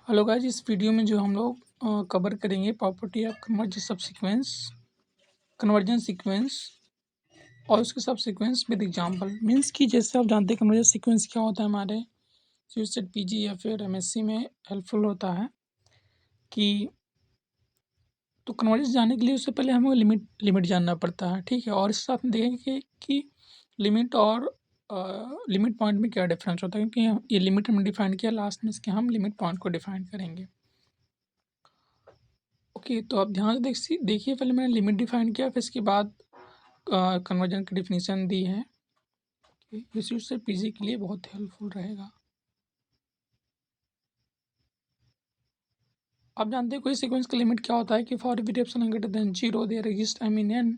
Hello guys, इस video में जो हम लोग कवर करेंगे प्रॉपर्टी ऑफ कन्वर्जन सीक्वेंस और उसके सब सीक्वेंस विद एग्जांपल। मींस कि जैसे आप जानते हैं कन्वर्जन सीक्वेंस क्या होता है, हमारे सीसेट पीजी या फिर एमएससी में हेल्पफुल होता है कि तो कन्वर्जन जानने के लिए उससे पहले हमें लिमिट जानना पड़ता है, ठीक है। और इस साथ में देखेंगे कि लिमिट और लिमिट पॉइंट में क्या डिफरेंस होता है, क्योंकि ये लिमिट हमने डिफाइन किया, लास्ट में इसके हम लिमिट पॉइंट को डिफाइन करेंगे। ओके, तो आप ध्यान से देखिए, पहले मैंने लिमिट डिफाइन किया, फिर इसके बाद कन्वर्जन की डिफिनीशन दी है। इस यूज से पीजी के लिए बहुत हेल्पफुल रहेगा। आप जानते हैं कोई सीक्वेंस का लिमिट क्या होता है कि for every epsilon greater than 0 there exist m in n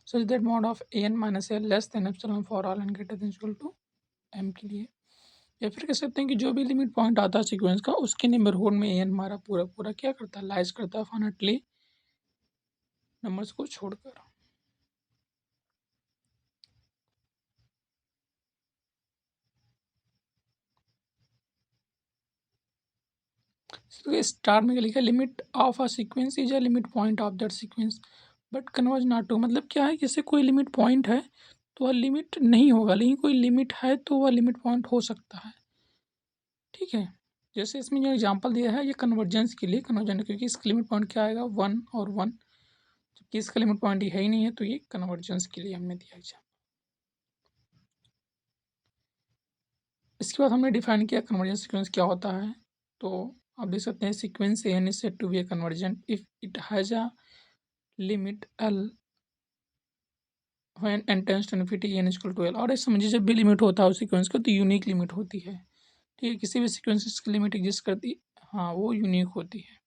such that mod of an minus l less than epsilon for all n greater than equal to m के लिए। या फिर कह सकते हैं कि जो भी लिमिट पॉइंट आता है सीक्वेंस का, उसके नेबरहुड में an हमारा पूरा पूरा क्या करता है, लाइज करता है फाइनाइटली नंबर्स को छोड़कर। तो स्टार में क्या लिखा है, limit of a sequence is a limit point of that sequence but converge not to. मतलब क्या है, जैसे कोई लिमिट पॉइंट है तो वह लिमिट नहीं होगा, लेकिन कोई लिमिट है तो वह लिमिट पॉइंट हो सकता है, ठीक है। जैसे इसमें जो एग्जांपल दिया है ये कन्वर्जेंस के लिए, कन्वर्जन क्योंकि इसका लिमिट पॉइंट क्या आएगा, 1 और 1, जबकि इसका लिमिट पॉइंट ये है ही नहीं है, तो ये कन्वर्जेंस के लिए हमने दिया एग्जाम्पल। इसके बाद हमने डिफाइन किया कन्वर्जन सीक्वेंस क्या होता है। तो आप देख सकते हैं sequence N is said to be a convergent if it has a limit L when n tends to infinity n equal to L. और ऐसे समझिए जब भी लिमिट होता है उस सीक्वेंस का तो यूनिक लिमिट होती है, ठीक है। किसी भी सीक्वेंस की लिमिट एग्जिस्ट करती है, हाँ, वो यूनिक होती है।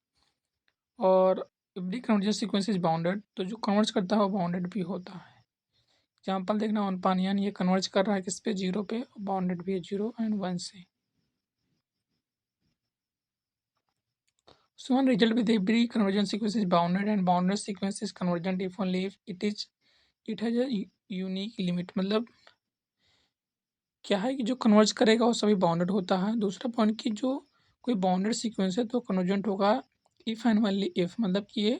और every conversion sequence is bounded, तो जो कन्वर्ज करता है वो बाउंडेड भी होता है। एग्जाम्पल देखना, वन पानियन ये कन्वर्ज कर रहा है किस पे, 0 पे, बाउंडेड भी है 0 एंड 1 से। So one result with every convergent sequence is bounded and bounded sequence is convergent if only if it has a unique limit। मतलब क्या है कि जो कन्वर्ज करेगा वो सभी बाउंडेड होता है। दूसरा पॉइंट कि जो कोई बाउंडेड सीक्वेंस है तो कन्वर्जेंट होगा इफ़ एंड ओनली इफ़। मतलब कि ये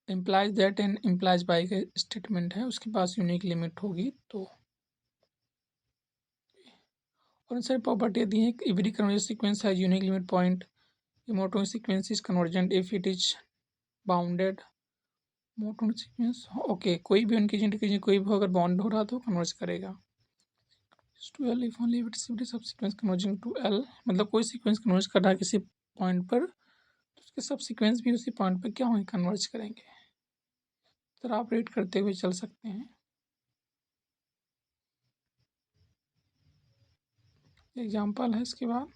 implies that and implies by का स्टेटमेंट है, उसके पास यूनिक लिमिट होगी। तो और सारी प्रॉपर्टी दी है, एवरी कन्वर्जेंट सीक्वेंस है unique limit point, monotone sequence is convergent if it is bounded. Monotone sequence okay, कोई भी उनकी जेंट कोई भी अगर बाउंड हो रहा तो कन्वर्ज करेगा to L if only it is sub sequence converging to L. मतलब कोई सीक्वेंस कन्वर्ज कर रहा है किसी पॉइंट पर तो उसके सब सीक्वेंस भी उसी पॉइंट पर क्या होंगे, कन्वर्ज करेंगे। तो आप रेट करते हुए चल सकते हैं। एग्जाम्पल है इसके बाद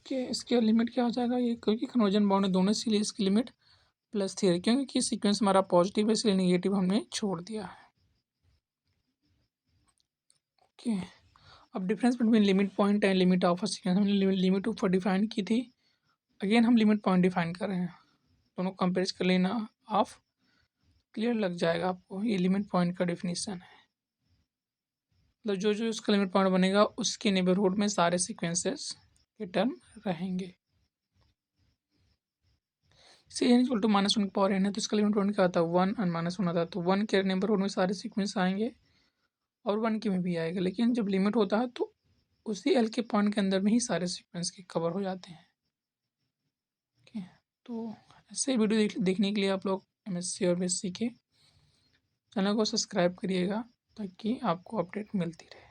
कि इसके लिमिट क्या हो जाएगा, ये क्योंकि कन्वर्जन बाउंड है दोनों, इसीलिए इसकी लिमिट प्लस थी, क्योंकि सीक्वेंस हमारा पॉजिटिव है इसलिए नेगेटिव हमने छोड़ दिया है। ओके, अब difference between limit point and limit of a sequence, हमने लिमिट ऊपर डिफाइन की थी, अगेन हम लिमिट पॉइंट डिफाइन कर रहे हैं। दोनों कंपेयर कर लेना, ऑफ क्लियर लग जाएगा आपको। ये लिमिट पॉइंट का डेफिनेशन है, मतलब जो जो उसका लिमिट पॉइंट बनेगा उसके नेबरहुड में सारे सीक्वेंसेस के टर्म रहेंगे। C N equal to minus one की पावर एन है तो इसका लिमिट पॉइंट क्या आता है, 1 और -1 आता है, तो 1 के नेबरहुड में सारे सीक्वेंस आएंगे और 1 के में भी आएगा। लेकिन जब लिमिट होता है तो उसी एल के पॉइंट के अंदर में ही सारे सीक्वेंस के कवर हो जाते हैं। ओके, तो ऐसे वीडियो देखने के लिए आप लोग एमएससी और बीएससी के चैनल को सब्सक्राइब करिएगा ताकि आपको अपडेट मिलती रहे।